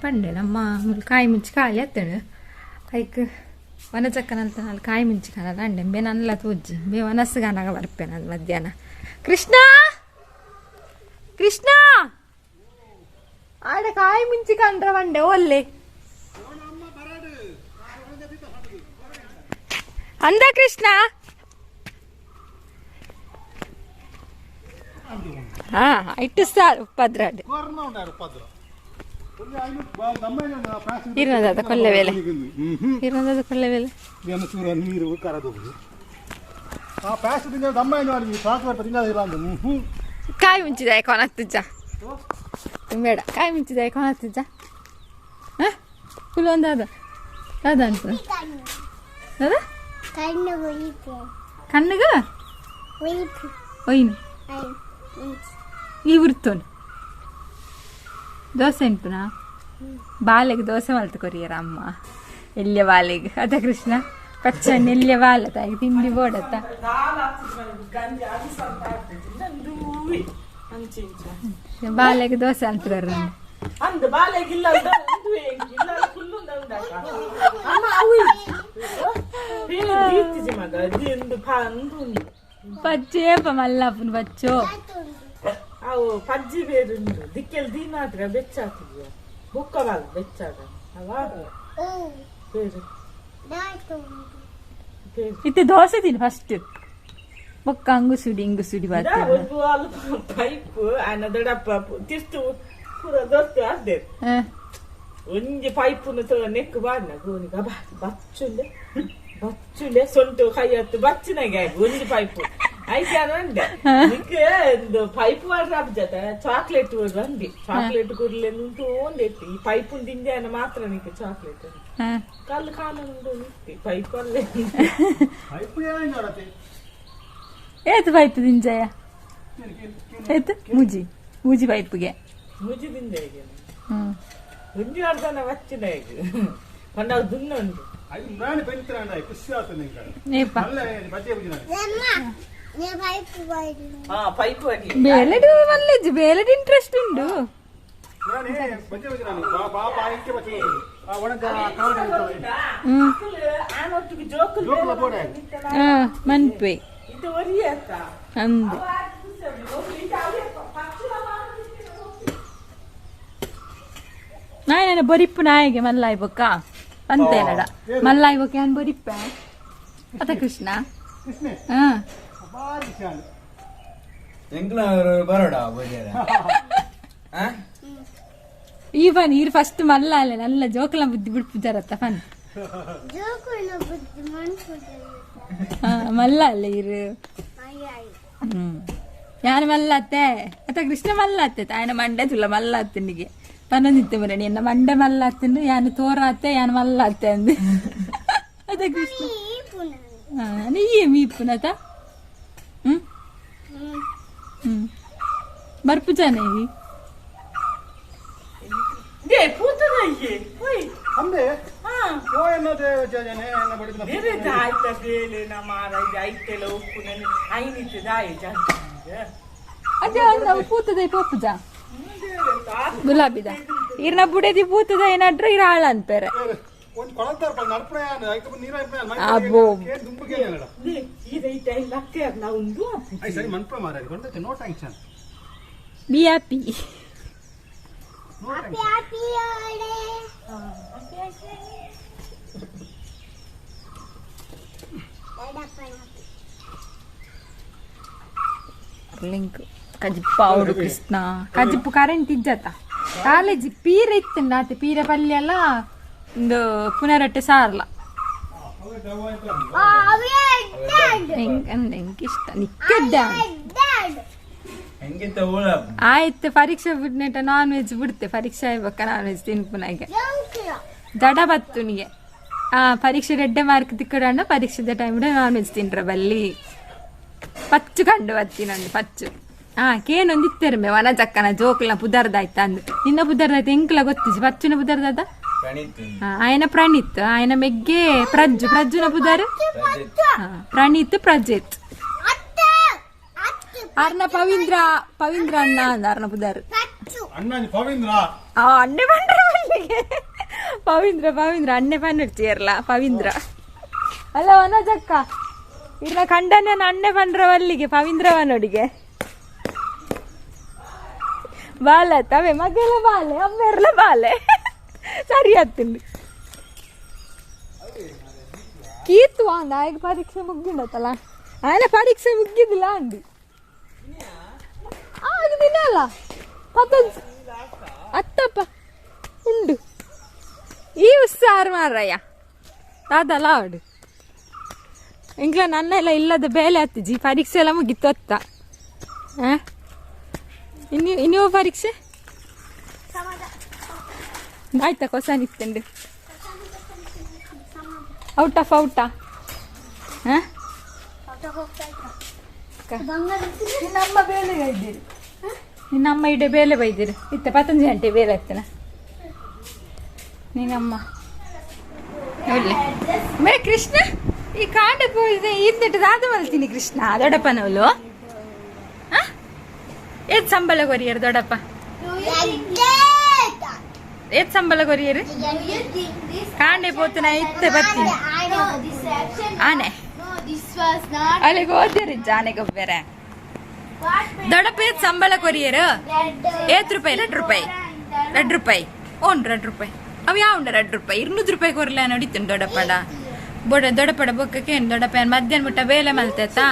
ಪಂಡೆ ನಮ್ಮ ಕಾಯಿ ಮುಂಚಿ ಖಾಲಿ ಎತ್ತಣು ಕೈಕ್ ವನ ಚಕ್ಕನಂತ ನಾನು ಕಾಯಿ ಮುಂಚಿ ಕಾಣಲ್ಲ ಅಂಡೆ ಬೇ ನನ್ನಲ್ಲ ತೋಜ್ಜಿ ಬೇ ವನಸ್ಗಾನಾಗ ಬರ್ಪೆ ನಾನು ಮಧ್ಯಾಹ್ನ ಕೃಷ್ಣ ಕೃಷ್ಣ ಆಡ ಕಾಯಿ ಮುಂಚಿ ಕಂಡ್ರ ಬಂಡೆ ಒಲ್ಲೆ ಅಂದ ಕೃಷ್ಣ ಹಾ ಇಟ್ಟು ಸಾರು ಉಪದ್ರಾಡೆ ಇರೋದ ಕೊಲ್ಲೆ ವೇಲೆ ಇರೋದ ಕೊಲ್ಲೆ ವೇಲೆ ನೀರು ಕಾಯಿ ಮುಂಚಿದ ಕೊನತ್ತಿಜ್ಜ ಬೇಡ ಕಾಯಿ ಮುಂಚಿದ ಕೊನತ್ತಿಜ್ಜ ಹಾಂ ಫುಲ್ ಒಂದು ಅದ ಅದ ಅಂತ ಅದ ಕಣ್ಣಗ ಒಯ್ನು ಈ ಉರ್ತೋನು ದೋಸೆ ಉಂಟುನಾ ಬಾಲೆಗೆ ದೋಸೆ ಮಲ್ತು ಕೊರಿಯರ ಅಮ್ಮ ಎಲ್ಲಿಯ ಬಾಲೆಗೆ ಅದ ಕೃಷ್ಣ ಪಚ್ಚಣ್ಣ ಎಲ್ಲಿಯ ಬಾಲ ತಾಯಿ ತಿಂಡಿ ಬೋಡತ್ತ ಬಾಲೆಗೆ ದೋಸೆ ಅಂತಾರೆ పచ్చేప మల్లప్పుడు పచ్చో అవు పజ్జి వేరుండు దిక్కెల్ దీనాద్ర బెచ్చాతియ బుక్కవాల బెచ్చాద అవా వేరు ఇతే దోశ తిని ఫస్ట్ బొక్క అంగు సుడి బాత వాళ్ళు పైప్ ఆయన దడప్ప తిస్తూ పూర దోస్తే అదే ಒಂಜಿ ಪೈಪುನು ನೆಕ್ ಬಾಡ್ನ ಗೋನಿಗ ಬಚ್ಚುಲೆ ಸೊಂಟು ಕೈಯತ್ತು ಬಚ್ಚಿನಾಗೆ ಒಂಜಿ ಪೈಪು ಐತೆ ಅಂದೆ ನಿಕ್ಕೆ ಒಂದು ಪೈಪ್ ವಾಡ್ರ ಅಬ್ಜತ ಚಾಕ್ಲೇಟ್ ಬಂದಿ ಚಾಕ್ಲೇಟ್ ಕುರ್ಲೆ ಉಂಟು ಒಂದೆತ್ತಿ ಈ ಪೈಪು ತಿಂದೆ ಅನ್ನ ಮಾತ್ರ ನಿಕ್ಕೆ ಚಾಕ್ಲೇಟ್ ಕಲ್ಲು ಕಾಲುಂಟು ನಿತ್ತಿ ಪೈಪ್ ಅಲ್ಲೇ ಏತು ಪೈಪ್ ತಿಂಜಯ ಏತು ಮೂಜಿ ಪೈಪ್ಗೆ ಮುಜಿ ತಿಂದೆ ಈಗ ಮುಂಜಿ ಅರ್ಧನ ವಚ್ಚಿನ ಈಗ ಪಂಡಾಗ ದುನ್ನ ಉಂಟು ಬೇಲೆಡು ಮಲ್ಲೆಜ್ಜು ಬೇಲೆಡು ಇಂಟ್ರೆಸ್ಟ್ ಉಂಡು ಮನ್ಪೆ ಅಂದು ನಾಯನ ಬರಿಪ್ಪು ನಾಯಿಗೆ ಮಲ್ಲಾಯಿ ಬೊಕ್ಕ ಅಂತೇನಡ ಮಲ್ಲಾಯಿ ಬೊಕ್ಕ ಏನ್ ಬರಿಪ್ಪೆ ಅತ ಕೃಷ್ಣ ಈವನ್ ಈರ್ ಫಸ್ಟ್ ಮಲ್ಲ ಅಲ್ಲೇ ನಲ್ಲ ಜೋಕಲ ಬುದ್ಧಿ ಬಿಡ್ಪುಜಾರತ್ತ ಫನ್ ಮಲ್ಲ ಅಲ್ಲ ಇರು ಯಾರು ಮಲ್ಲ ಅತ್ತೆ ಅತ ಕೃಷ್ಣ ಮಲ್ಲ ಅತ್ತೆ ತಾಯನ ಮಂಡೆ ತುಲ್ಲ ಮಲ್ಲ ಅತ್ತನಿಗೆ ಪನ್ನೊಂದಿತ್ತು ಮರಣಿ ಎನ್ನ ಮಂಡೆ ಮಲ್ಲ ಅತ್ತಂಡು ಯಾನು ತೋರಾತ್ತೆ ಯಾನು ಮಲ್ಲ ಅತ್ತೆ ಅಂದು ಅದ ಕೃಷ್ಣ ನೀಯೇ ಮೀಪುನತ ಬರ್ಪು ಜನ ಅದೇ ಪೂತದ ಪಪ್ಪುಜ ಗುಲಾಬಿದ ಇರ್ನ ಬುಡದಿ ಪೂತದ ಏನಾಡ್ರ ಇರ ಹಾಳ ಅನ್ಪೇರೆ ಅಬ್ಬೋ ಬಿ ಹ್ಯಾಪಿ ಲಿಂಕ್ ಕಜಿಪ್ಪಾವಡು ಕೃಷ್ಣ ಕಜಿಪ್ಪು ಕರೆಂಟ್ ಇಜ್ಜತ್ತ ಕಾಲೇಜ್ ಪೀರ ಇತ್ತು ನಾತೆ ಪೀರ ಪಲ್ಯ ಎಲ್ಲ ಒಂದು ಪುನರಟ್ಟೆ ಸಾರಲ್ಲ ಇಷ್ಟ ನಿಕ್ಕದ್ದ ಆಯ್ತು ಪರೀಕ್ಷೆ ಬಿಡ್ನೆಟ ನಾನ್ ವೆಜ್ ಬಿಡ್ತೆ ಪರೀಕ್ಷೆ ಆಗ್ಬೇಕ ನಾನ್ ವೆಜ್ ತಿನ್ಪುನಾಗೆ ಜಡ ಬತ್ತುನಿಗೆ ಪರೀಕ್ಷೆ ರೆಡ್ಡೆ ಮಾರ್ಕ್ ತಿಕ್ಕಡಣ್ಣ ಪರೀಕ್ಷೆದ ಟೈಮ್ ನಾನ್ ವೆಜ್ ತಿನ್ರ ಬಲ್ಲಿ ಪಚ್ಚು ಕಂಡು ಬತ್ತೀನಂದು ಪಚ್ಚು ಕೇನೊಂದು ಇತ್ತೇರ್ಮೆ ವನ ಚಕ್ಕನ ಜೋಕ್ಲ ಪುದರ್ದಾಯ್ತ ಅಂದು ನಿನ್ನ ಪುದರ್ದಾಯ್ತು ಎಂಕ್ಲ ಗೊತ್ತಿಸಿ ಪಚ್ಚುನ ಪುದರ್ದಾದ ఆయన ప్రణీత్ ఆయన మెగ్గే ప్రజ్జున బుధారు ప్రణీత్ ప్రజిత్ అర్ణ పవింద్ర అన్న అంద అర్ణ బుధారు అన్నే పండ్రవల్లి ಪವಿಂದ್ರ ಅಣ್ಣೆ ಪನ್ನಿಡ್ತೀಯರ್ಲ ಪವಿಂದ್ರ ಅಲ್ಲ ವನಜಕ್ಕ ಇಲ್ಲ ಕಂಡನೆ ಅಣ್ಣೆ ಪಂಡ್ರವಲ್ಲಿಗೆ ಪವಿಂದ್ರವನೊಡಿಗೆ ಬಾಲೆ ತವೆ ಮಗೆಲ್ಲ ಬಾಲೆ ಅಮ್ಮೆರ್ಲ ಬಾಲೆ ಸರಿ ಹತ್ತಿಂಡು ಕೀರ್ತು ಅಂದ ಆಗ ಪರೀಕ್ಷೆ ಮುಗ್ಗಿಂಡತ್ತಲ್ಲ ಆಯ್ನ ಪರೀಕ್ಷೆ ಮುಗ್ಗಿದಿಲ್ಲ ಅಂದು ದಿನ ಅಲ್ಲ ಅತ್ತಪ್ಪ ಉಂಡು ಈ ಉತ್ಸಾಹ ಮಾರಯ್ಯ ಅದಲ್ಲ ಅವಡು ಇಂಗ್ಲ ನನ್ನೆಲ್ಲ ಇಲ್ಲದ ಬೇಲೆ ಹತ್ತಿಜಿ ಪರೀಕ್ಷೆ ಎಲ್ಲ ಮುಗಿತ್ತು ಅತ್ತ ಇನ್ನೂ ಪರೀಕ್ಷೆ ಆಯ್ತಾ ಹೊಸ ನಿತ್ತಂಡು ಔಟಾ ನಿನ್ನಮ್ಮ ಬೇಲೆ ಬೈದಿರು ನಿನ್ನಮ್ಮ ಇಡೆ ಬೇಲೆ ಬೈದಿರು ಇತ್ತ 15 ಗಂಟೆ ಬೇಲೆ ಆಗ್ತಾನ ನಿನ್ನಮ್ಮ ಒಳ್ಳೆ ಮೇ ಕೃಷ್ಣ ಈ ಕಾಂಡ ಪೋಯಿದೆ ಇದ್ದಿಟ್ಟು ದಾದ ಮಲ್ತೀನಿ ಕೃಷ್ಣ ದೊಡ್ಡಪ್ಪನವಳು ಏತ್ ಸಂಬಳ ಕೊರಿಯರು ದೊಡ್ಡಪ್ಪ ಏತ್ ಸಂಬಳ ಕೊರಿಯರು ಕಾಂಡೆ ಪೋತನ ಇತ್ತೆ ಬರ್ತೀನಿ ಆನೆ ಅಲ್ಲಿಗೆ ಓದಿರಿ ಜಾನೆ ಗೊಬ್ಬರ ದೊಡ್ಡಪ್ಪ ಏತ್ ಸಂಬಳ ಕೊರಿಯರು ₹8 ₹2 ಓನ್ ₹2 ಅವು ಯಾವ ₹2 ₹200 ಕೊರ್ಲ ನಡೀತೀನಿ ದೊಡ್ಡಪ್ಪಡ ದೊಡ್ಡಪಡ ಬೊಕ್ಕಕ್ಕೆ ದೊಡ್ಡಪ್ಪ ಮಧ್ಯಾಹ್ನ ಮುಟ್ಟ ಬೇಲೆ ಮಲ್ತೇತಾ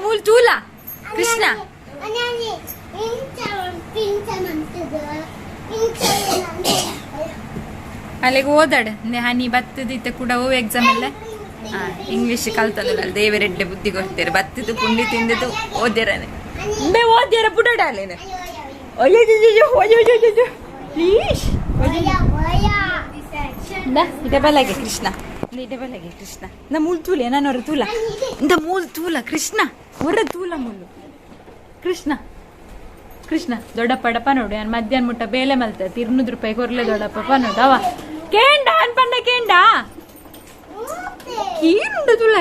ಮೂಲ್ ತೂಲ ಕೃಷ್ಣ ಅಲ್ಲಿಗೆ ಓದಾಡ ಹನಿ ಬತ್ತದಿತ್ತ ಕೂಡ ಓ ಎಕ್ಸಾಮ್ ಎಲ್ಲ ಇಂಗ್ಲಿಷ್ ಕಲ್ತದಲ್ಲ ದೇವರೆಡ್ಡೆ ಬುದ್ಧಿ ಕೊಡ್ತಾರೆ ಬತ್ತದು ಪುಂಡಿ ತಿಂದದು ಓದ್ಯಾರನೆ ಓದ್ಯಾರ ಬುಡಾಡಲೇನೆ ಪ್ಲೀಸ್ ಇಡಬಲಗೆ ಕೃಷ್ಣ ಇಡಬಲಗೆ ಕೃಷ್ಣ ನ ಮೂಲ್ ತೂಲೆ ನಾನು ತೂಲ ಇಂದ ಮೂಲ್ ತೂಲ ಕೃಷ್ಣ ಹೊರ ತೂಲ ಮೂಲು ಕೃಷ್ಣ ದೊಡ್ಡಪ್ಪಡಪ್ಪ ನೋಡು ನಾನು ಮಧ್ಯಾಹ್ನ ಮುಟ್ಟ ಬೇಲೆ ಮಲ್ತ ₹200 ಕೊರ್ಲೆ ದೊಡ್ಡಪ್ಪ ನೋಡು ಅವ ಕೇಂಡ ಅನ್ಪಂಡ ಕೇಂಡ ಕೀರುಂಡ ತುಳ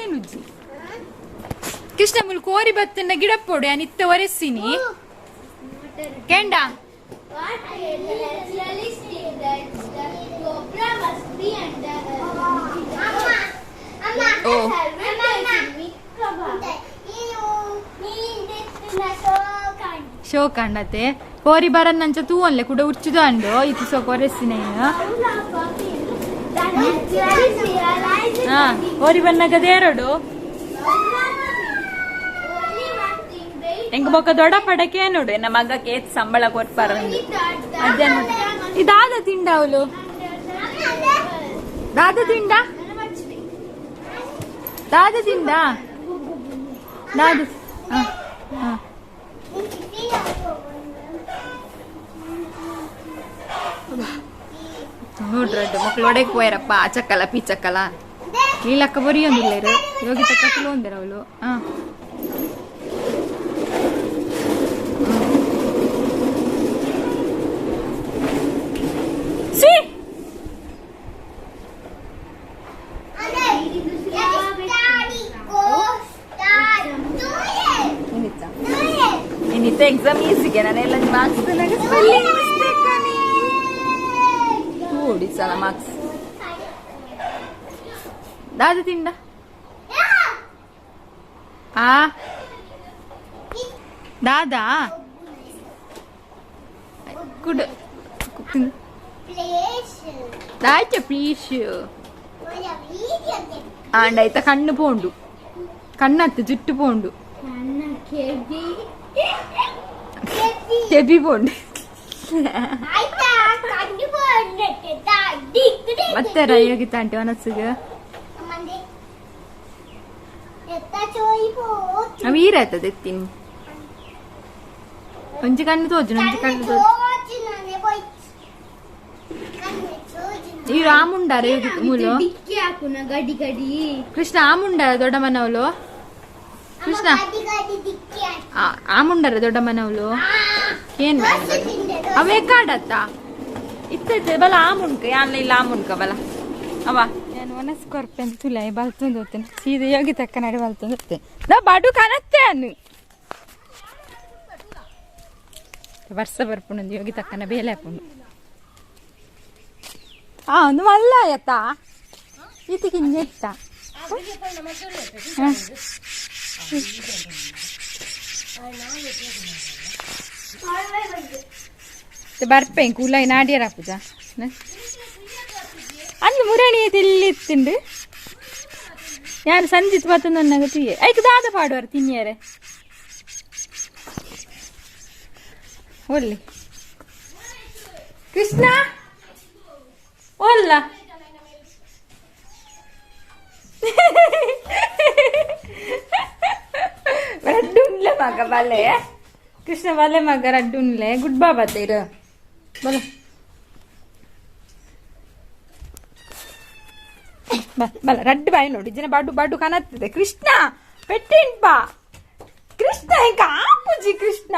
ಏನು ಕೃಷ್ಣ ಮುಲ್ ಕೋರಿ ಬತ್ತನ್ನ ಗಿಡಪ್ಪೋಡು ನಾನು ಇತ್ತ ಒರೆಸ್ತೀನಿ ಕೇಂಡ ಶೋ ಕಂಡತೆ ಕೋರಿ ಬರನ್ನಂಚ ತೂ ಅನ್ಲೆ ಕೂಡ ಉಚ್ಚಿದು ಅಂಡು ಇದು ಸೊ ಕೊರೆಸ್ತೀನಿ ಕೋರಿ ಬನ್ನಗದೇರಡು ಎಂಗ ಬೊಕ್ಕ ದೊಡ್ಡ ಪಡಕೆ ನೋಡು ನಮ್ಮ ಮಗಕ್ಕೆ ಸಂಬಳ ಕೊಟ್ಪಾರ ಮಧ್ಯಾಹ್ನ ಇದಾದ ತಿಂಡ ಅವಳು ದಾದ ತಿಂಡ ನೋಡ್ರಿ ಮಕ್ಳು ಒಡೆಗೆ ಹೋಯ್ರಪ್ಪ ಆಚಕ್ಕಲ್ಲ ಪೀಚಕ್ಕಲ್ಲ ನೀಲಕ್ಕ ಬರಿಯೊಂದಿಲ್ಲ ಇರು ಯೋಗಿತ ಕಕ್ಕಲು ಒಂದಿರ ಅವಳು ಇನ್ನಿತ್ತ ಎಕ್ಸಾಮ್ ಈಸಿಗೆ ನಾನೆಲ್ಲ ಮಾರ್ಕ್ಸ್ ಸ್ಪೆಲ್ಲಿಂಗ್ ಮಿಸ್ಟೇಕ್ ಓಡಿಸಲ್ಲ ಮಾರ್ಕ್ಸ್ ದಾದ ತಿಂಡ ದಾದಾ ಕುಡ ಆಯ್ತ ಪ್ಲೀಸ್ ಆಂಡಾಯ್ತ ಕಣ್ಣು ಪೋಂಡು ಕಣ್ಣತ್ತು ಜುಟ್ಟು ಪೋಂಡು ಕೆಬಿ ಪೋಂಡು ಮತ್ತೆ ಯೋಗಿತ ಆಂಟಿ ಒನಸ್ಸಿಗೆ ಅವ ಈರಾಯ್ತದ ಎತ್ತೀನಿ ಒಂಜಿ ಕಣ್ಣು ತೋಜು ಒಂಜಿ ಕಣ್ಣು ತೋಜು ಈ ರಾಮುಂಡಾರ ಯೋಗಿತ ಮೂಲು ಕೃಷ್ಣ ಆಮುಂಡಾರ ದೊಡ್ಡ ಮನವಳು ಕೃಷ್ಣ ಆಮುಂಡಾರ ದೊಡ್ಡ ಮನವಳು ಏನ್ ಅವೇ ಕಾಡತ್ತ ಇತ್ತ ಬಲ ಆಮುಂಕ ಯಾನ್ಲ ಇಲ್ಲ ಆಮುಂಕ ಬಲ ಅವ ನಾನು ಒನಸ್ಕೊರ್ಪೆ ಅಂತ ತುಲ ಬಲ್ತಂದು ಹೋಗ್ತೇನೆ ಸೀದಾ ಯೋಗಿ ತಕ್ಕ ನಡಿ ಬಲ್ತಂದು ಹೋಗ್ತೇನೆ ನಾ ಬಾಡು ಕಾಣತ್ತೆ ಅನ್ನು ವರ್ಷ ಬರ್ಪುಂಡು ಯೋಗಿ ತಕ್ಕನ ಬೇಲೆ ಹಾಕೊಂಡು ಒಂದು ಮಲ್ಲ ಆಯತ್ತ ಇದಕ್ಕೆ ನೆಟ್ಟ ಬರ್ಪೆ ಕೂಲ ನಾಡಿಯರ ಪೂಜಾ ಅಲ್ಲಿ ಮುರಾಣಿ ತಿಲ್ಲಿತ್ತುಂಡು ಯಾರು ಸಂಜಿತ್ ಮತ್ತೊಂದು ತಿಯೆ ಐಕ್ ದಾದ ಪಾಡುವಾರ ತಿನ್ನಿಯಾರೆ ಒಳ್ಳೆ ಕೃಷ್ಣ ಒಲ್ಲ ರಡ್ಡುನ್ಲೆ ಮಗ ಬಲ್ಲೆ ಕೃಷ್ಣ ಬಲ್ಲೆ ಮಗ ರಡ್ಡುನ್ಲೆ ಗುಡ್ ಬಾಬಾ ಇರು ಬಲ ಬಲ ರಡ್ಡು ಬಾಯಿ ನೋಡಿ ಜನ ಬಾಡು ಬಾಡು ಕಾಣತ್ತಿದೆ ಕೃಷ್ಣ ಪೆಟ್ಟಿನ್ಪಾ ಕೃಷ್ಣ ಈಗ ಆಪುಜಿ ಕೃಷ್ಣ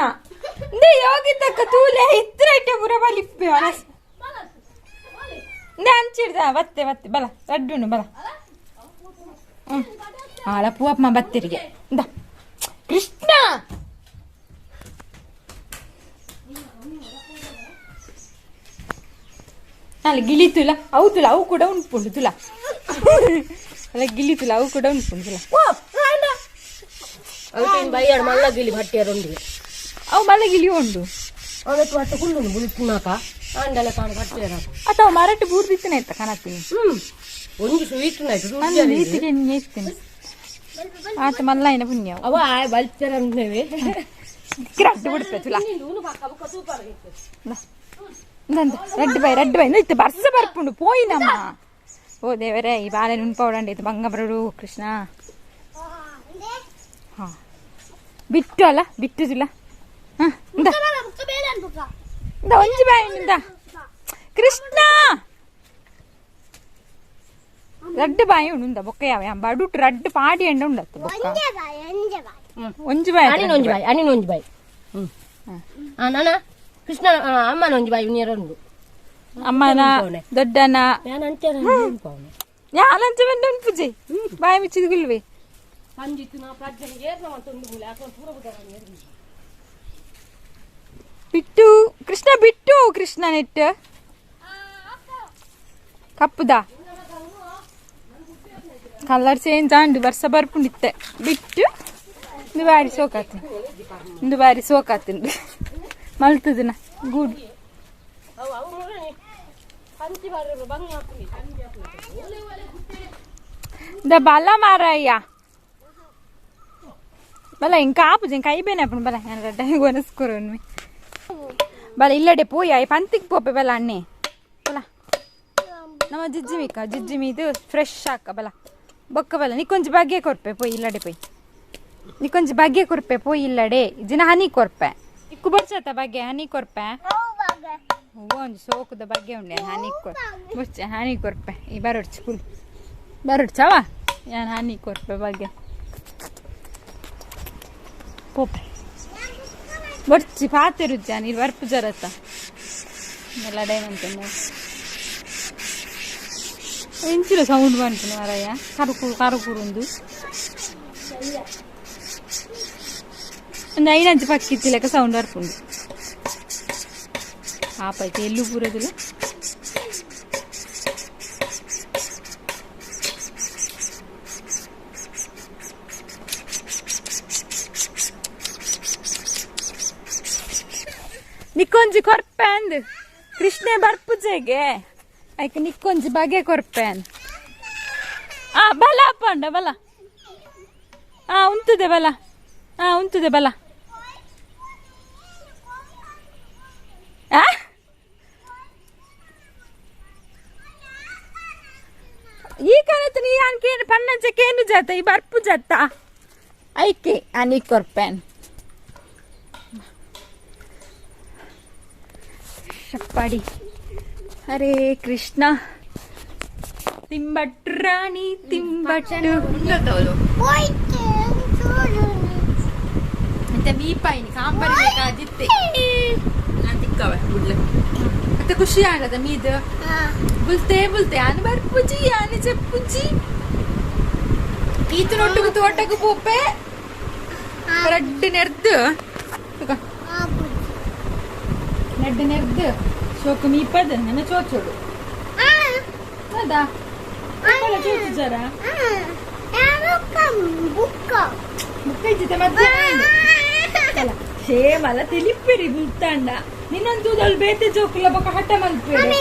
ನೇ ಯೋಗಿತಕ್ಕ ತೂಲೆ ಇತ್ರ ಇಟ್ಟೆ ಬುರಬಲಿಪ್ಪೆ ನೇ ಅಂಚಿಡ್ದ ಬತ್ತೆ ಬತ್ತೆ ಬಲ ರಡ್ಡುನು ಬಲ ಆಳ ಪೂವಪ್ಪ ಬತ್ತಿರಿಗೆ ಇಂದ ಕೃಷ್ಣ ಅಲ್ಲ ಗಿಳಿತುಲ ಅವು ತುಲ ಅವು ಕೂಡ ಉಂಟುಂಡು ತುಲ ಅಲ್ಲ ಗಿಳಿತುಲ ಅವು ಕೂಡ ಉಂಟುಂಡು ತುಲ ಮಲ್ಲ ಗಿಳಿ ಭಟ್ಟಿಯರೊಂದು ಅವು ಮಲ್ಲ ಗಿಳಿ ಉಂಡು ಅವತ್ತು ಹೊಟ್ಟೆ ಕುಳ್ಳು ಬುಳಿತಿನಾಕ ಅಂಡಲ ಕಾಣು ಭಟ್ಟಿಯರ ಅಥವಾ ಮರಟ್ಟು ಬೂರ್ದಿತ್ತನೆ ಇತ್ತ ಕನತೀನಿ ಒಂದು ಸ್ವೀಟ್ ರೀತಿಗೆ ಇರ್ತೀನಿ ಆತ ಮಲ್ಲ ಏನ ಪುಣ್ಯ ಅವ ಬಲ್ಚರ ಅಂದೇವೆ ರಡ್ಡು ಬಿಡ್ತೆ ತುಲ ರಡ್ಡು ಬೈ ಇತ್ತು ಬರ್ಸ ಬರ್ಪುಂಡು ಪೋಯಿನಮ್ಮ ಓ ದೇವರೇ ಈ ಬಾಳೆ ನುಣ್ಪೌಡಂಡಿ ಇದು ಬಂಗಬರಡು ಕೃಷ್ಣ ಹಾ ಬಿಟ್ಟು ಅಲ್ಲ ಬಿಟ್ಟು ತುಲ ಒಂಜಿ ಬಾಯಿಂದ ಕೃಷ್ಣ ರಡ್ಡು ಬಾಯಿ ಉಂಡ ಬೊಕ್ಕ ಯಾವ ಬಡುಟ್ ರಡ್ಡು ಪಾಡಿ ಎಂಡ ಉಂಡತ್ತು ಬೊಕ್ಕ ಒಂಜಿ ಬಾಯಿ ಅಣಿನೊಂಜಿ ಬಾಯಿ ನಾನ ಕೃಷ್ಣ ಅಮ್ಮನೊಂಜಿ ಬಾಯಿ ನೀರುಂಡು ಅಮ್ಮನ ದೊಡ್ಡನ ಯಾನಂಚ ಬಂದ ಪೂಜೆ ಬಾಯಿ ಮಿಚ್ಚಿದ ಗುಲ್ವೆ ಬಿಟ್ಟು ಕೃಷ್ಣ ಬಿಟ್ಟು ಕೃಷ್ಣ ನೆಟ್ ಕಪ್ಪುದಾ ಕಲರ್ ಚೇಂಜ್ ಆಂಡು ವರ್ಷ ಬರ್ಪುಂಡಿತ್ತೆ ಬಿಟ್ಟು ಇಂದು ಬಾರಿ ಸೋಕಾತುಂಡು ಮಲ್ತದನ ಗೂಡು ದ ಬಲ ಮಾರಯ್ಯ ಬಲ ಇಂಕ ಆಪುಜಿ ಕೈ ಬೇನೆ ಅಪ್ಪಣ ಬಲ ಒನಸ್ಕೊರು ಬಲ ಇಲ್ಲಡೆ ಪೋಯ ಪಂತಿಗೆ ಪೋಪೆ ಬಲ ಅಣ್ಣೆ ಬಲ ನಮ್ಮ ಜಿಜ್ಜಿ ಮೀದು ಫ್ರೆಶ್ ಹಾಕ ಬಲ ಬೊಕ್ಕ ಬಲ ನಿಕ್ಕೊಂಜಿ ಬಗ್ಗೆ ಕೊರ್ಪೆ ಪೋಯ್ ಇಲ್ಲಡೆ ಪೋಯ್ ನಿಕ್ಕೊಂಜಿ ಬಗ್ಗೆ ಕೊರ್ಪೆ ಪೋಯ್ ಇಲ್ಲಡೆ ಜಿನ ಹನಿ ಕೊರ್ಪೆ ಇಕ್ಕು ಬರ್ಸತ್ತ ಬಗ್ಗೆ ಹನಿ ಕೊರ್ಪೆ ಒಂಜಿ ಸೋಕುದ ಬಗ್ಗೆ ಉಂಡೆ ಹನಿ ಕೊರ್ಪೆ ಈ ಬರೋಡ್ಚಿ ಕುಲ್ ಬರೋಡ್ಚವ ಯಾನ್ ಹನಿ ಕೊರ್ಪೆ ಬಗ್ಗೆ ಪೋಪೆ ಬೊಡ್ಚಿ ಪಾತೆ ರುಜ್ಜ ನೀರು ಬರ್ಪು ಜರತ್ತ ಎಲ್ಲ ಡೈಮಂಟ್ ಎಂಚಿನ ಸೌಂಡ್ ಬಂತು ಮಾರಯ್ಯ ಕರುಕುರು ಒಂದು 5 ಪಕ್ಕಿತ್ತಿ ಲೆಕ್ಕ ಸೌಂಡ್ ಬರ್ಪುಂಡು ಆಪೈತೆ ಎಲ್ಲೂ ಪೂರದಿಲ್ಲ ನಿಕ್ಕೊಂಜಿ ಕೊರ್ಪೆ ಅಂದ್ ಕೃಷ್ಣೆ ಬರ್ಪುಜೆಗೆ ಆಯ್ಕೆ ನಿಕ್ಕೊಂಜಿ ಬಗೆ ಕೊರ್ಪೆ ಅಂದ್ ಬಲ ಅಪ್ಪಂಡ ಬಲ ಉಂತದೆ ಬಲ ಉಂತದೆ ಬಲ ಈ ಕಾಲത്ത് നീ ആൻകേ പണ്ണച്ചക്കേന്നു ജാത്ത ഈ ബർപ്പു ജാത്ത ഐക്കെ അനി കൊർപ്പൻ ಶಪ್ಪಾಡಿ ಹರೇ ಕೃಷ್ಣ ತಿಂಬಟ್ಟು ರಾಣಿ ತಿಂಬಟ್ಟು ಮತ್ತೆ ಮೀಪಾಯಿನಿ ಕಾಂಬರಿ ಬೇಕಾದಿತ್ತೆ ನಾನು ತಿಕ್ಕವ ಬಿಡ್ಲೆ ಮತ್ತೆ ಖುಷಿ ಆಗದ ಮೀದು ಬುಲ್ತೆ ಆನೆ ಬರ್ಪುಜಿ ಆನೆ ಚೆಪ್ಪುಜಿ ಈತು ನೊಟ್ಟುಗು ತೋಟಗು ಪೋಪೆ ರಡ್ಡು ನೆರ್ದು ನೆಡ್ಡು ನೆರ್ದು ಶೋಕು ಮೀಪದ ನನ್ನ ಚೋಚೋಡು ಹೌದಾ ಚೂತು ಜರ ಬುಕ್ಕ ಇದ್ದಿದ್ದೆ ಮಧ್ಯಾಹ್ನ ಶೇಮಲ್ಲ ತಿಳಿಪಿರಿ ಮುತ್ತಂಡ ನಿನ್ನೊಂದು ತೂದಲ್ ಬೇತೆ ಜೋಕುಲ ಬೊಕ್ಕ ಹಠ ಮಲ್ಪೇರಿ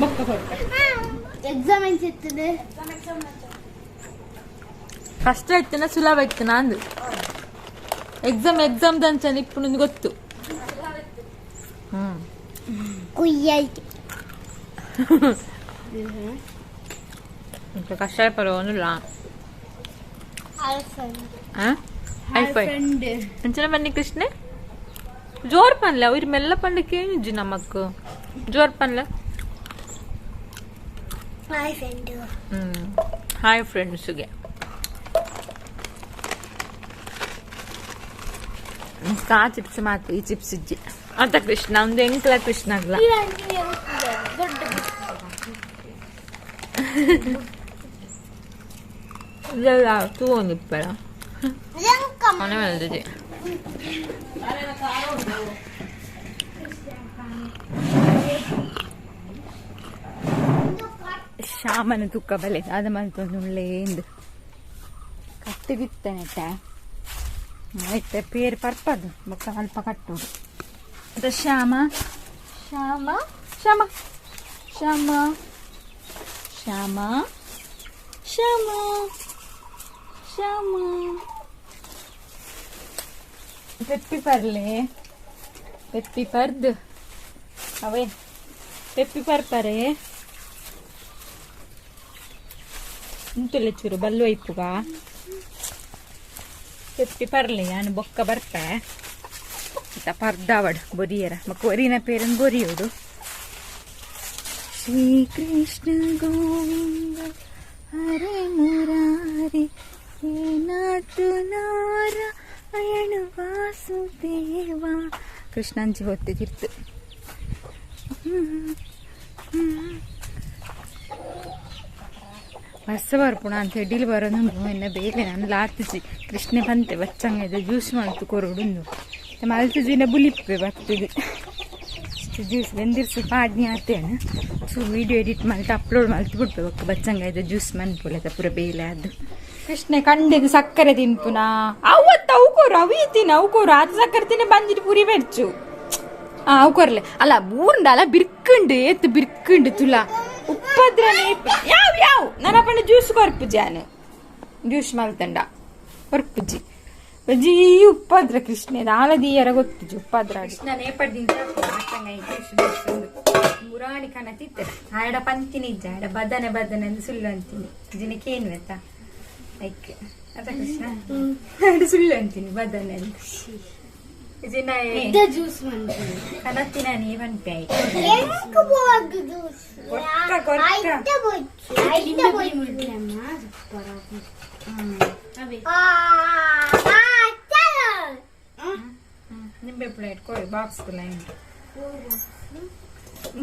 ಬೊಕ್ಕ ಕೊಡ್ತ ಎಕ್ಸಾಮ್ ಅನ್ಸುತ್ತದೆ ಕಷ್ಟ ಇತ್ತನ ಸುಲಭ ಇತ್ತು ನಂದು ಎಕ್ಸಾಮ್ ದಂಚನ ಇಪ್ಪು ನಿಂಗೆ ಗೊತ್ತು ಕುಯ್ಯಾಯ್ತು ಕಷ್ಟ ಪರವಾಗಿಲ್ಲ ಅಂಚನ ಬನ್ನಿ ಕೃಷ್ಣ ಜೋರ್ ಪನ್ಲೆ ಅವ್ರ ಮೆಲ್ಲ ಪಂಡಕ್ಕೆ ಏನಿಜ್ಜಿ ನಮಕ್ ಜೋರ್ ಪನ್ಲೆ ಹಾಯ್ ಫ್ರೆಂಡ್ಸ್ಗೆ ಕಾ ಚಿಪ್ಸ್ ಮಾತು ಈ ಚಿಪ್ಸ್ ಇಜ್ಜಿ ಅಂತ ಕೃಷ್ಣ ಒಂದು ಎಂಕ್ಲ ಕೃಷ್ಣ ಆಗ್ಲ ಇದೆಲ್ಲ ತಗೊಂಡಿಪ್ಪಳ ಮನೆ ಮೇಲೆ ಶ್ಯಾಮನ ತುಕ್ಕ ಬಲೆ ಅದ ಮಲ್ತೊಂದು ಒಳ್ಳೆಂದು ಕಟ್ಟಿ ಬಿತ್ತನೆಟ್ಟ ಆಯ್ತು ಪೇರು ಪರ್ಪದು ಬೊಕ್ಕ ಅಲ್ಪ ಕಟ್ಟುದು ಅದು ಶ್ಯಾಮ ಶ್ಯಾಮ ಶ್ಯಾಮ ಶ್ಯಾಮ ಶ್ಯಾಮ ಶ್ಯಾಮ ಶ್ಯಾಮ ಪೆಪ್ಪಿ ಪರ್ಲೆ ಪೆಪ್ಪಿ ಪರ್ದು ಅವೇ ಪೆಪ್ಪಿ ಪರ್ಪರೆ ಇಂತುಲೆ ಚೂರು ಬಲ್ಲು ಐಪುಗ ಪೆಪ್ಪಿ ಪರ್ಲೆ ನಾನು ಬೊಕ್ಕ ಬರ್ಪೆ ಪರ್ದಾವಡ್ ಬೊರಿಯರ ಮಕ್ಕ ಒರಿನ ಪೇರನ್ ಬೊರಿಯೋದು ಶ್ರೀ ಕೃಷ್ಣ ಗೋವಿಂದ ಹರೇ ಮುರಾರಿ ಏನಾತು ನಾರಾಯಣ ವಾಸುದೇವ ಕೃಷ್ಣಂಜಿ ಹೊತ್ತಿಗಿರ್ತು ಬಸ್ ಬರ್ಪುಣ ಅಂತ ಎಡ್ಡಿಲಿ ಬರೋದು ಎನ್ನ ಬೇಲೆ ನಾನು ಲಾತಿಜಿ ಕೃಷ್ಣ ಬಂತೆ ಬಚ್ಚಂಗ ಜ್ಯೂಸ್ ಮಾಡ್ತು ಕೊರಡುಂದು ಮಲ್ತಿಜಿನ ಬುಲಿಪ್ಪೆ ಬರ್ತದೆ ಜ್ಯೂಸ್ ಬೆಂದಿರ್ಸು ಪಾಡ್ನಿ ಆತೇನ ಸೊ ವಿಡಿಯೋ ಎಡಿಟ್ ಮಾಡ್ತಾ ಅಪ್ಲೋಡ್ ಮಾಡ್ತು ಬಿಡ್ಬೇಕು ಬಚ್ಚಂಗ ಜ್ಯೂಸ್ ಮನ್ಪುಲದ ಪೂರ ಬೇಲೆ ಅದು ಕೃಷ್ಣ ಕಂಡಿದ್ದು ಸಕ್ಕರೆ ತಿನ್ಪುನ ಅವತ್ತು ಅವಕೋರು ಅವೀತಿನ ಅವಕೋರು ಅದು ಸಕ್ಕರೆ ತಿನ್ನ ಬಂದಿಟ್ಟು ಪುರಿ ಬೆರ್ಚು ಅವಕೋರ್ಲೆ ಅಲ್ಲ ಬೂರ್ಂಡಲ್ಲ ಬಿರ್ಕಂಡು ಎತ್ತು ಬಿರ್ಕಂಡು ತುಲ ಉಪ್ಪದ್ರ ಯಾವ ನನ್ನ ಪಂಡ ಜ್ಯೂಸ್ ಕೊರ್ಪುಜಾನು ಜ್ಯೂಸ್ ಮಲ್ತಂಡ ಕೊರ್ಪುಜಿ ಜೀ ಉಪ್ಪದ್ರ ಕೃಷ್ಣ ಆಲದೀಯರ ಗೊತ್ತು ಉಪ್ಪದ್ರ ಕೃಷ್ಣ ನೇಪಡ್ದಿಂದ ಮುರಾಣಿ ಕಣತಿತ್ತ ಆಡ ಪಂತಿನಿ ಇಜ್ಜ ಆಡ ಬದನೆ ಅಂದು ಸುಳ್ಳು ಅಂತೀನಿ ಜಿನಕೇನು ಆಯ್ತಾ ಐಕೆ ಅದ ಕೃಷ್ಣ ಆಡ ಸುಳ್ಳು ಅಂತೀನಿ ಬದನೆ ಅಂತ ಜ್ಯೂಸ್ ಕನತ್ತಿನ ನೀವಂತೆ ನಿಂಬೆ ಪ್ಲೇಟ್ ಕೊಯ್ ಬಾಕ್ಸ್ ಲೈನ್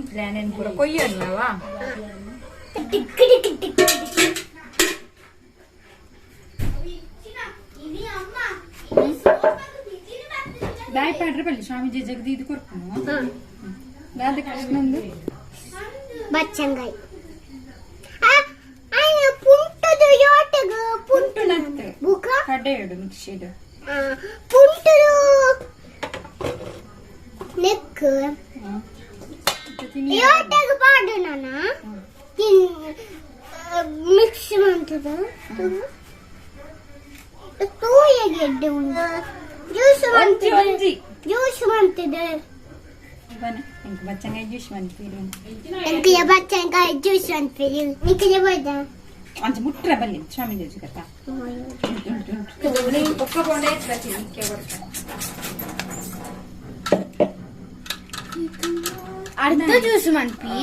ಪ್ಲಾನ್ ಪೂರ ಕೊಯ್ಯಲ್ಲವಾ ದಾಯಿ ಪಾಡ್ರೆ ಬಲ್ಲಿ ಸ್ವಾಮೀಜಿ ಜಗದಿ ಇದು ಕೊಡ್ಕೊಂಡು ರಾಧೆ ಕೃಷ್ಣಂದು ಬಚ್ಚಂಗಾಯಿ ಪುಂಟದು ಯೋಟಗ ಪುಂಟು ನತ್ತೆ ಬುಕ ಕಡೆ ಇಡು ಮಿಕ್ಸಿಡ್ ಪುಂಟದು ನೆಕ್ ಯೋಟಗ ಪಾಡು ನಾನ ಮಿಕ್ಸ್ ಮಾಡ್ತದ ತೂಯ ಗೆಡ್ಡೆ ಉಂಟು ಜ್ಯೂಸ್ ಮಾಡ್ತಿದೆ ಬಚ್ಚಂಗಾಯಿ ಜ್ಯೂಸ್ ಮಾಡ್ತೀರಿ ಎಂಕಿಯ ಬಚ್ಚಂಗಾಯಿ ಜ್ಯೂಸ್ ಮಾಡ್ತೀರಿ ನಿಖಿಲ ಬೈದ ಅಂಚ ಮುಟ್ರ ಬಲ್ಲಿ ಸ್ವಾಮಿ ಜ್ಯೂಸ್ ಕತ್ತ ಒಕ್ಕ ಕೊಂಡೆ ನಿಕ್ಕೆ ಬರ್ತಾರೆ ಅರ್ಧ ಜ್ಯೂಸ್ ಮಾಡ್ತಿ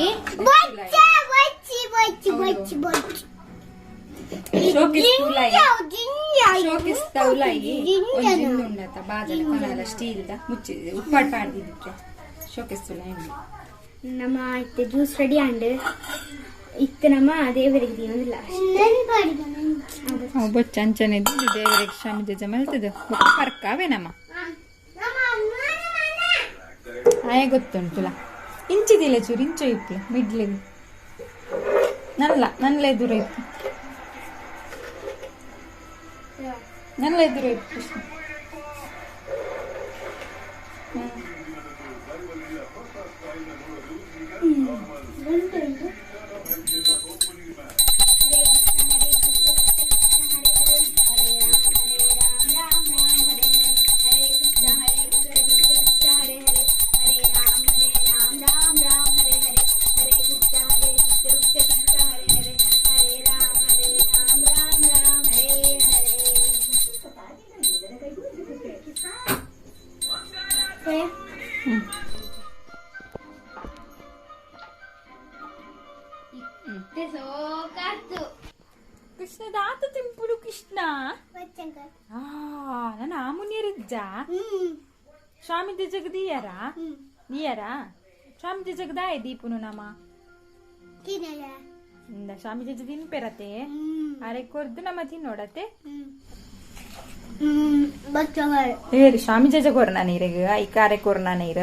ಶೋಕಿಸ್ ತೌಲಾಯಿ ಒಂದುಂಡತ ಬಾಜಲ ಕಣಲ ಸ್ಟೀಲ್ ದ ಮುಚ್ಚಿದೆ ಉಪ್ಪಾಡ್ ಪಾಡ್ದಿಕ್ಕೆ ಶೋಕಿಸ್ ತುಲಾಯಿ ನಮ್ಮ ಇತ್ತೆ ಜ್ಯೂಸ್ ರೆಡಿ ಅಂಡ್ ಇತ್ತು ನಮ್ಮ ದೇವರಿಗೆ ದಿನದಿಲ್ಲ ಬೊಚ್ಚ ಅಂಚನೆ ಇದ್ದು ದೇವರಿಗೆ ಸ್ವಾಮಿ ಜಜ ಮಲ್ತದ ಪರ್ಕಾವೆ ನಮ್ಮ ಆಯ ಗೊತ್ತುಂಟುಲ ಇಂಚಿದಿಲ್ಲ ಚೂರು ಇಂಚು ಇತ್ತು ಮಿಡ್ಲಿಗೆ ನಲ್ಲ ಎದುರು ಇತ್ತು ನಲ್ಲ ಎದುರು ಇತ್ತು ಕೃಷ್ಣ ಕೃಷ್ಣದ ಆತ ತಿಂಪುಡು ಕೃಷ್ಣ ನನ್ನ ಆಮುನಿಯರಿಜ್ಜ ಸ್ವಾಮಿ ಜಗದೀಯರ ನೀಯರ ಸ್ವಾಮಿ ಜಗದಾಯ ದೀಪುನು ನಮ ಸ್ವಾಮಿ ಜಗ ತಿನ್ಪೆರತೆ ಅರೆ ಕೊರ್ದು ನಮ್ಮ ತಿನ್ನೋಡತೆ ಹೇಳಿ ಸ್ವಾಮಿ ಜಜ ಕೊರನ ನೀರಿಗೆ ಐಕಾರೆ ಕೊರನ ನೀರ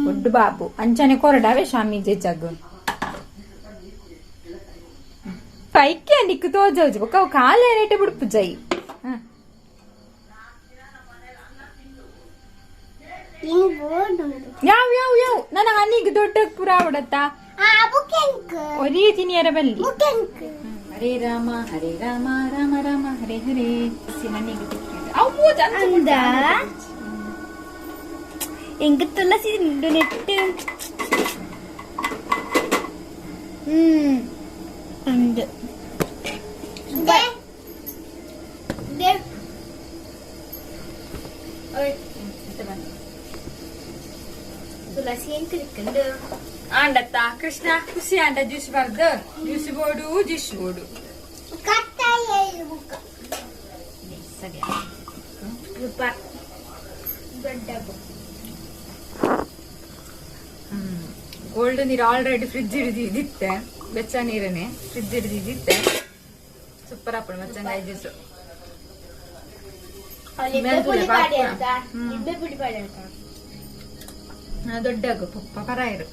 ಒಡ್ಡು ಬಾಬು ಅಂಚನೆ ಕೊರಡಾವೆ ಸ್ವಾಮಿ ಜಜಗ್ ಪೈಕೆ ನಿಕ್ಕು ತೋಜೌಜು ಬೊಕ್ಕ ಅವು ಕಾಲೇ ರೇಟೆ ಬಿಡುಪು ಜೈ ಯಾವ ಯಾವ ಯಾವ ನನ್ನ ಹನಿಗೆ ದೊಡ್ಡ ಪುರ ಅವಡತ್ತ ಒರಿ ತಿನಿಯರ ಬಲ್ಲಿ ಹರೇ ರಾಮ ರಾಮ ರಾಮ ಹರೇ ಹರೇ ಹನಿಗೆ எங்க துளசி நெட்டு ഉണ്ട് തുളസി എനിക്കുണ്ട് ಆಂಡತ್ತ ಕೃಷ್ಣ ಖುಷಿ ಆಂಡ ಜ್ಯೂಸ್ ಬರ್ದು ಜ್ಯೂಸ್ ಬೋಡು ಸರಿ ಕೋಲ್ಡ್ ನೀರು ಆಲ್ರೆಡಿ ಫ್ರಿಡ್ಜ್ ಹಿಡಿದಿತ್ತೆ ಬೆಚ್ಚ ನೀರನ್ನೇ ಫ್ರಿಡ್ಜ್ ಹಿಡಿದಿತ್ತೆ ಸೂಪರ್ ಹಾಕೊಂಡು ಬೆಚ್ಚಂಗಾಯಿ ಜ್ಯೂಸು ದೊಡ್ಡ ಪರ ಇರು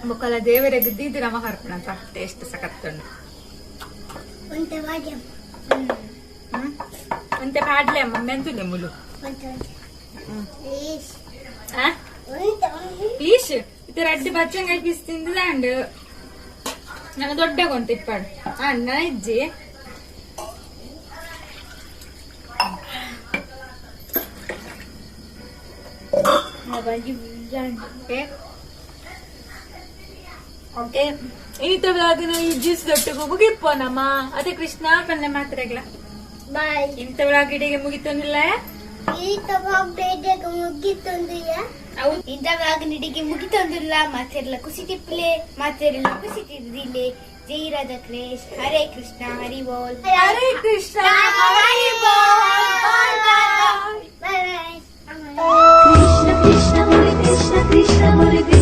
ಬೊಕ್ಕಲ ದೇವರ ಗದ್ದಿದ್ದು ನಮ ಹರ್ಪಣ ಅಂತ ಟೇಸ್ಟ್ ಸಖತ್ತುಂಡು ಅಂತೆ ಪಾಡ್ಲೆ ಅಮ್ಮ ಮೆಂತುಲೆ ಮುಲು ಪೀಸ್ ಇತರ ಅಡ್ಡಿ ಬಚ್ಚಂಗಾಯಿ ಪೀಸ್ ತಿಂದಿದಂಡು ನನ್ನ ದೊಡ್ಡ ಗೊಂತ ಇಪ್ಪಾಡು ಅಣ್ಣ ಇಜ್ಜಿ ಓಕೆ ಇನಿತ ವ್ಲಾಗಿನ ಈ ಜ್ಯೂಸ್ ದೊಟ್ಟಿಗೆ ಮುಗಿಪ್ಪೋನಮ್ಮ ಅದೇ ಕೃಷ್ಣ ಕಣ್ಣೆ ಮಾತ್ರೆಗ್ಲ ಬಾಯ್ ಇಂಥ ವ್ಲಾಗಿಡಿಗೆ ಮುಗಿತೊಂದಿಲ್ಲ ಇಂಥವಾಗಿನಿಡಿಗೆ ಮುಗಿತೊಂದಿಲ್ಲ ಮಾತೆಲ್ಲ ಖುಷಿ ತಿಪ್ಪಲೆ ಮಾತೆಲ್ಲ ಖುಷಿ ತಿದ್ದಿಲೆ ಜೈ ರಾಧಾ ಕ್ರೇಶ್ ಹರೇ ಕೃಷ್ಣ ಹರಿ ಬೋಲ್ ಹರೇ ಕೃಷ್ಣ ಹರಿ ಬೋಲ್ ಬಾಯ್ ಬಾಯ್ Krishna Krishna Hare Krishna Krishna Hare Krishna